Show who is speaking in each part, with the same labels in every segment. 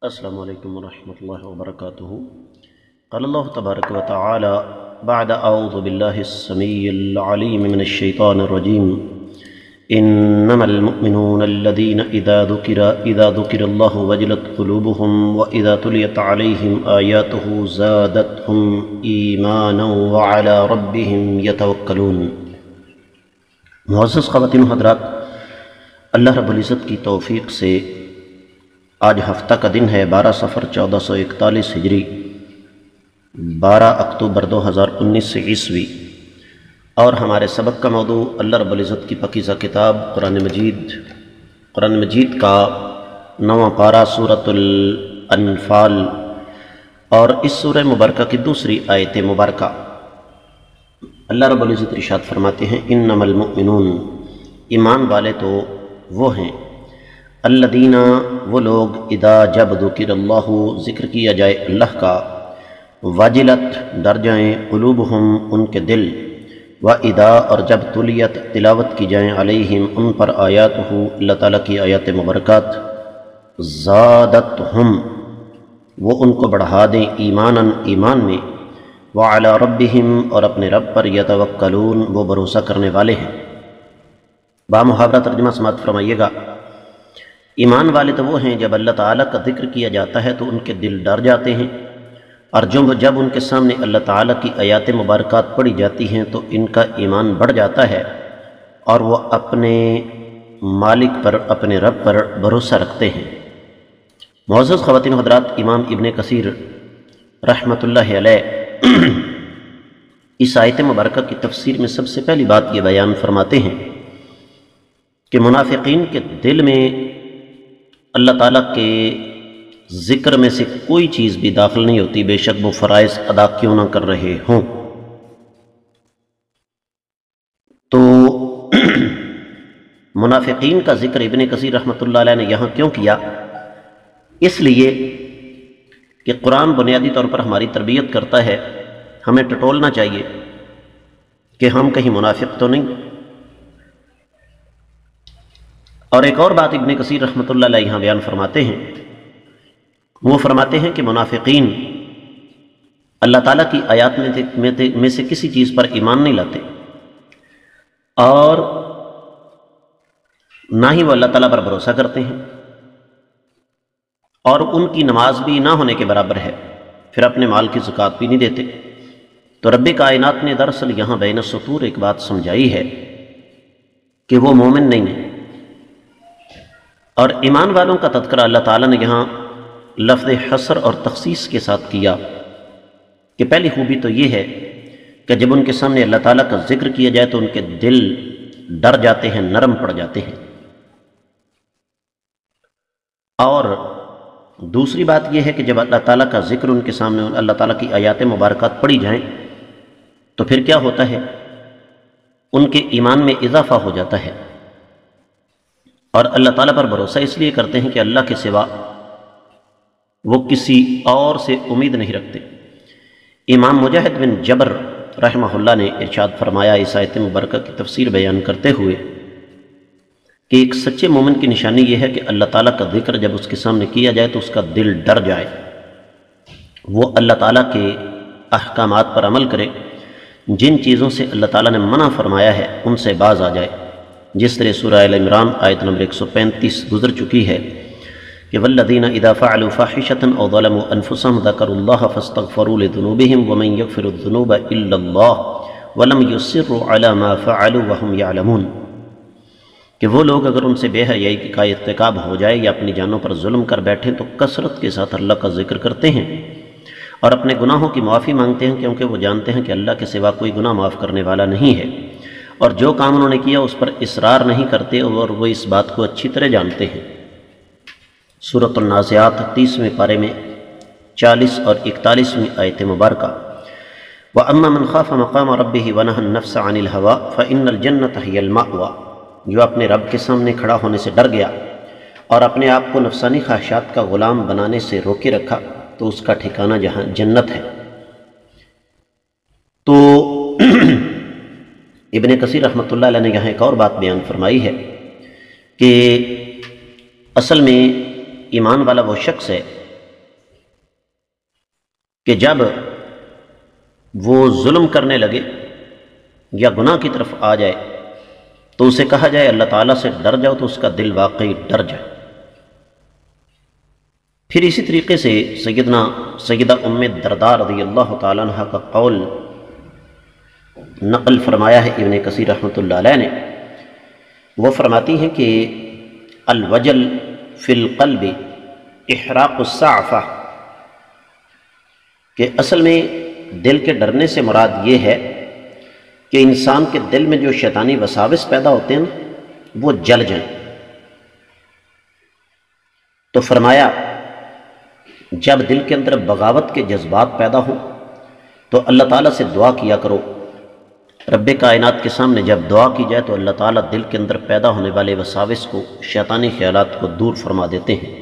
Speaker 1: السلام علیکم ورحمۃ اللہ وبرکاتہ۔ قال اللہ تبارک و تعالی بعد اعوذ باللہ السمیع العلیم من الشیطان الرجیم انما المؤمنون الذین اذا ذکر اللہ وجلت قلوبهم واذا تلیت علیہم آیاتہ زادتهم ایمانا وعلی ربهم یتوکلون۔ معزز خواتین و حضرات، اللہ رب العزت کی توفیق سے آج ہفتہ کا دن ہے 12 صفر 1441 ہجری، 12 اکتوبر 2019 سے عیسوی، اور ہمارے سبق کا موضوع اللہ رب العزت کی پاکیزہ کتاب قرآن مجید کا 9واں پارہ سورۃ الأنفال، اور اس سورہ مبارکہ کی دوسری آیت مبارکہ۔ اللہ رب العزت ارشاد فرماتے ہیں انما المؤمنون، ایمان والے تو وہ ہیں، الذین، وہ لوگ، اذا جب ذکر اللہ، ذکر کیا جائے اللہ کا، وجلت، ڈر جائیں، قلوبہم، ان کے دل، واذا، اور جب تلیت، تلاوت کی جائیں، علیہم، ان پر، آیاتہ، اللہ تعالیٰ کی آیات مبارکات، زادتہم، وہ ان کو بڑھا دیں، ایماناً، ایمان میں، وعلی ربہم، اور اپنے رب پر، یتوکلون، وہ بھروسہ کرنے والے ہیں۔ بامحاورہ ترجمہ سماعت فرمائیے گا۔ ایمان والے تو وہ ہیں جب اللہ تعالیٰ کا ذکر کیا جاتا ہے تو ان کے دل ڈر جاتے ہیں، اور جب ان کے سامنے اللہ تعالیٰ کی آیات مبارکات پڑھی جاتی ہیں تو ان کا ایمان بڑھ جاتا ہے، اور وہ اپنے مالک پر، اپنے رب پر بھروسہ رکھتے ہیں۔ معزز خواتین و حضرات، امام ابن کثیر رحمۃ اللہ علیہ اس آیت مبارکہ کی تفسیر میں سب سے پہلی بات یہ بیان فرماتے ہیں کہ منافقین کے دل میں اللہ تعالیٰ کے ذکر میں سے کوئی چیز بھی داخل نہیں ہوتی، بے شک وہ فرائض ادا کیوں نہ کر رہے ہوں۔ تو منافقین کا ذکر ابن کثیر رحمۃ اللہ علیہ نے یہاں کیوں کیا؟ اس لیے کہ قرآن بنیادی طور پر ہماری تربیت کرتا ہے، ہمیں ٹٹولنا چاہیے کہ ہم کہیں منافق تو نہیں۔ اور ایک اور بات ابن کثیر رحمۃ اللہ علیہ یہاں بیان فرماتے ہیں، وہ فرماتے ہیں کہ منافقین اللہ تعالیٰ کی آیات میں سے کسی چیز پر ایمان نہیں لاتے، اور نہ ہی وہ اللہ تعالیٰ پر بھروسہ کرتے ہیں، اور ان کی نماز بھی نہ ہونے کے برابر ہے، پھر اپنے مال کی زکوٰۃ بھی نہیں دیتے۔ تو رب کائنات نے دراصل یہاں بین السطور ایک بات سمجھائی ہے کہ وہ مومن نہیں ہے۔ اور ایمان والوں کا تذکرہ اللہ تعالیٰ نے یہاں لفظ حصر اور تخصیص کے ساتھ کیا کہ پہلی خوبی تو یہ ہے کہ جب ان کے سامنے اللہ تعالیٰ کا ذکر کیا جائے تو ان کے دل ڈر جاتے ہیں، نرم پڑ جاتے ہیں۔ اور دوسری بات یہ ہے کہ جب اللہ تعالیٰ کا ذکر ان کے سامنے، اللہ تعالیٰ کی آیات مبارکات پڑھی جائیں تو پھر کیا ہوتا ہے؟ ان کے ایمان میں اضافہ ہو جاتا ہے، اور اللہ تعالیٰ پر بھروسہ اس لیے کرتے ہیں کہ اللہ کے سوا وہ کسی اور سے امید نہیں رکھتے۔ امام مجاہد بن جبر رحمہ اللہ نے ارشاد فرمایا اس آیت مبارکہ کی تفسیر بیان کرتے ہوئے کہ ایک سچے مومن کی نشانی یہ ہے کہ اللہ تعالیٰ کا ذکر جب اس کے سامنے کیا جائے تو اس کا دل ڈر جائے، وہ اللہ تعالیٰ کے احکامات پر عمل کرے، جن چیزوں سے اللہ تعالیٰ نے منع فرمایا ہے ان سے باز آ جائے، جس طرح سورہ ال عمران آیت نمبر 135 گزر چکی ہے کہ والذین اذا فعلوا فاحشۃ او ظلموا انفسهم ذکروا اللہ فاستغفروا لذنوبهم ومن یغفر الذنوب الا اللہ ولم یصروا علی ما فعلوا وهم یعلمون، کہ وہ لوگ اگر ان سے بے حیائی کا ارتکاب ہو جائے یا اپنی جانوں پر ظلم کر بیٹھیں تو کثرت کے ساتھ اللہ کا ذکر کرتے ہیں اور اپنے گناہوں کی معافی مانگتے ہیں، کیونکہ وہ جانتے ہیں کہ اللہ کے سوا کوئی گناہ معاف کرنے والا نہیں ہے، اور جو کام انہوں نے کیا اس پر اصرار نہیں کرتے، اور وہ اس بات کو اچھی طرح جانتے ہیں۔ سورۃ النازعات 30ویں پارے میں 40 اور 41ویں آیت مبارکہ۔ وَأَمَّا مَنْ خَافَ مَقَامَ رَبِّهِ وَنَهَى النَّفْسَ عَنِ الْهَوَىٰ فَإِنَّ الْجَنَّةَ هِيَ الْمَأْوَىٰ، جو اپنے رب کے سامنے کھڑا ہونے سے ڈر گیا اور اپنے آپ کو نفسانی خواہشات کا غلام بنانے سے روکے رکھا تو اس کا ٹھکانہ جہاں جنت ہے۔ تو ابن کثیر رحمۃ اللہ علیہ نے یہاں ایک اور بات بیان فرمائی ہے کہ اصل میں ایمان والا وہ شخص ہے کہ جب وہ ظلم کرنے لگے یا گناہ کی طرف آ جائے تو اسے کہا جائے اللہ تعالیٰ سے ڈر جاؤ، تو اس کا دل واقعی ڈر جائے۔ پھر اسی طریقے سے سیدہ ام درداء رضی اللہ تعالیٰ عنہ کا قول نقل فرمایا ہے ابن کثیر رحمۃ اللہ علیہ نے۔ وہ فرماتی ہیں کہ الوجل فی القلب احراق الصعفہ، کہ اصل میں دل کے ڈرنے سے مراد یہ ہے کہ انسان کے دل میں جو شیطانی وساوس پیدا ہوتے ہیں وہ جل جائیں۔ تو فرمایا جب دل کے اندر بغاوت کے جذبات پیدا ہوں تو اللہ تعالیٰ سے دعا کیا کرو۔ رب کائنات کے سامنے جب دعا کی جائے تو اللہ تعالیٰ دل کے اندر پیدا ہونے والے وساوس کو، شیطانی خیالات کو دور فرما دیتے ہیں۔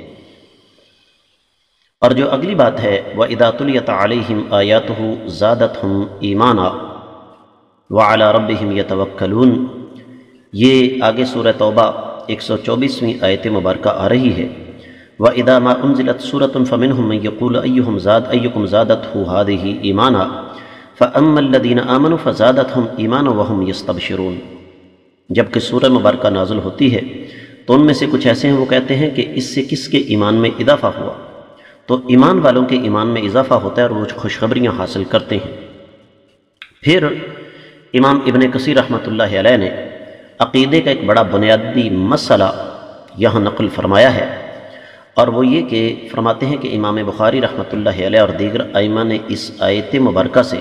Speaker 1: اور جو اگلی بات ہے وَإِذَا تُلِيَتْ عَلَيْهِمْ آيَاتُهُ زَادَتْهُمْ إِيمَانًا وَعَلَى رَبِّهِمْ يَتَوَكَّلُونَ، یہ آگے سورہ توبہ 124ویں آیت مبارکہ آ رہی ہے۔ وَإِذَا مَا أُنزِلَتْ سُورَةٌ فَمِنْهُمْ مَن يَقُولُ أَيُّكُمْ زَادَتْهُ هَٰذِهِ إِيمَانًا فَأَمَّا الَّذِينَ آمَنُوا فَزَادَتْهُمْ إِيمَانًا وَهُمْ يَسْتَبْشِرُونَ، جب کہ سورہ مبارکہ نازل ہوتی ہے تو ان میں سے کچھ ایسے ہیں وہ کہتے ہیں کہ اس سے کس کے ایمان میں اضافہ ہوا، تو ایمان والوں کے ایمان میں اضافہ ہوتا ہے اور وہ خوشخبریاں حاصل کرتے ہیں۔ پھر امام ابن کثیر رحمۃ اللہ علیہ نے عقیدے کا ایک بڑا بنیادی مسئلہ یہاں نقل فرمایا ہے، اور وہ یہ کہ فرماتے ہیں کہ امام بخاری رحمۃ اللہ علیہ اور دیگر ائمہ نے اس آیت مبارکہ سے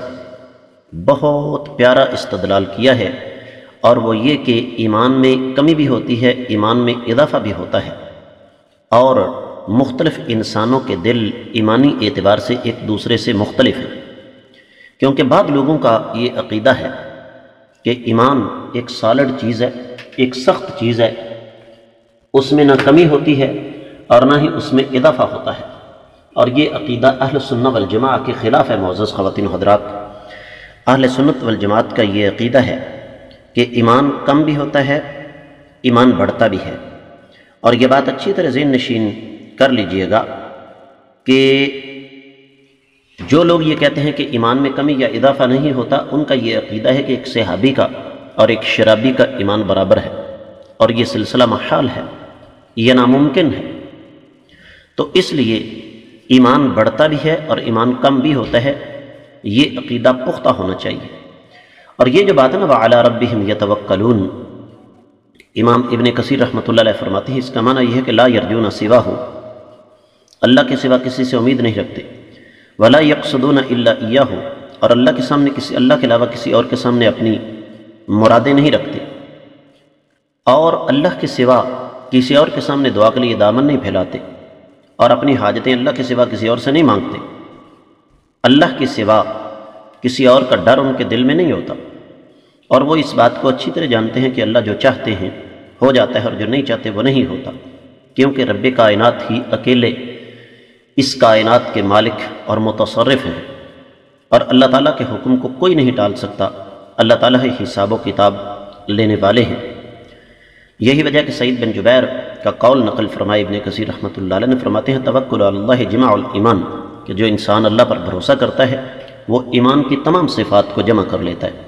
Speaker 1: بہت پیارا استدلال کیا ہے، اور وہ یہ کہ ایمان میں کمی بھی ہوتی ہے، ایمان میں اضافہ بھی ہوتا ہے، اور مختلف انسانوں کے دل ایمانی اعتبار سے ایک دوسرے سے مختلف ہیں، کیونکہ بعض لوگوں کا یہ عقیدہ ہے کہ ایمان ایک سالڈ چیز ہے، ایک سخت چیز ہے، اس میں نہ کمی ہوتی ہے اور نہ ہی اس میں اضافہ ہوتا ہے، اور یہ عقیدہ اہل سنت والجماعت کے خلاف ہے۔ معزز خواتین و حضرات، اہل سنت والجماعت کا یہ عقیدہ ہے کہ ایمان کم بھی ہوتا ہے، ایمان بڑھتا بھی ہے، اور یہ بات اچھی طرح ذہن نشین کر لیجئے گا کہ جو لوگ یہ کہتے ہیں کہ ایمان میں کمی یا اضافہ نہیں ہوتا، ان کا یہ عقیدہ ہے کہ ایک صحابی کا اور ایک شرابی کا ایمان برابر ہے، اور یہ سلسلہ محال ہے، یہ ناممکن ہے۔ تو اس لیے ایمان بڑھتا بھی ہے اور ایمان کم بھی ہوتا ہے، یہ عقیدہ پختہ ہونا چاہیے۔ اور یہ جو بات ہے نا وَعَلَىٰ رَبِّهِمْ يَتَوَكَّلُونَ، امام ابن کثیر رحمۃ اللہ علیہ فرماتے ہیں اس کا معنی یہ ہے کہ لا یرجون سواہ، اللہ کے سوا کسی سے امید نہیں رکھتے، ولا یقصدون الا ایاہ، اور اللہ کے سامنے اللہ کے علاوہ کسی اور کے سامنے اپنی مرادیں نہیں رکھتے، اور اللہ کے سوا کسی اور کے سامنے دعا کے لیے دامن نہیں پھیلاتے، اور اپنی حاجتیں اللہ کے سوا کسی اور سے نہیں مانگتے۔ اللہ کے سوا کسی اور کا ڈر ان کے دل میں نہیں ہوتا، اور وہ اس بات کو اچھی طرح جانتے ہیں کہ اللہ جو چاہتے ہیں ہو جاتا ہے اور جو نہیں چاہتے وہ نہیں ہوتا، کیونکہ رب کائنات ہی اکیلے اس کائنات کے مالک اور متصرف ہیں، اور اللہ تعالیٰ کے حکم کو کوئی نہیں ٹال سکتا، اللہ تعالیٰ ہی حساب و کتاب لینے والے ہیں۔ یہی وجہ کہ سعید بن جبیر کا قول نقل فرمائے ابن کثیر رحمۃ اللہ علیہ نے، فرماتے ہیں توکل علی اللہ جمع الایمان، کہ جو انسان اللہ پر بھروسہ کرتا ہے وہ ایمان کی تمام صفات کو جمع کر لیتا ہے۔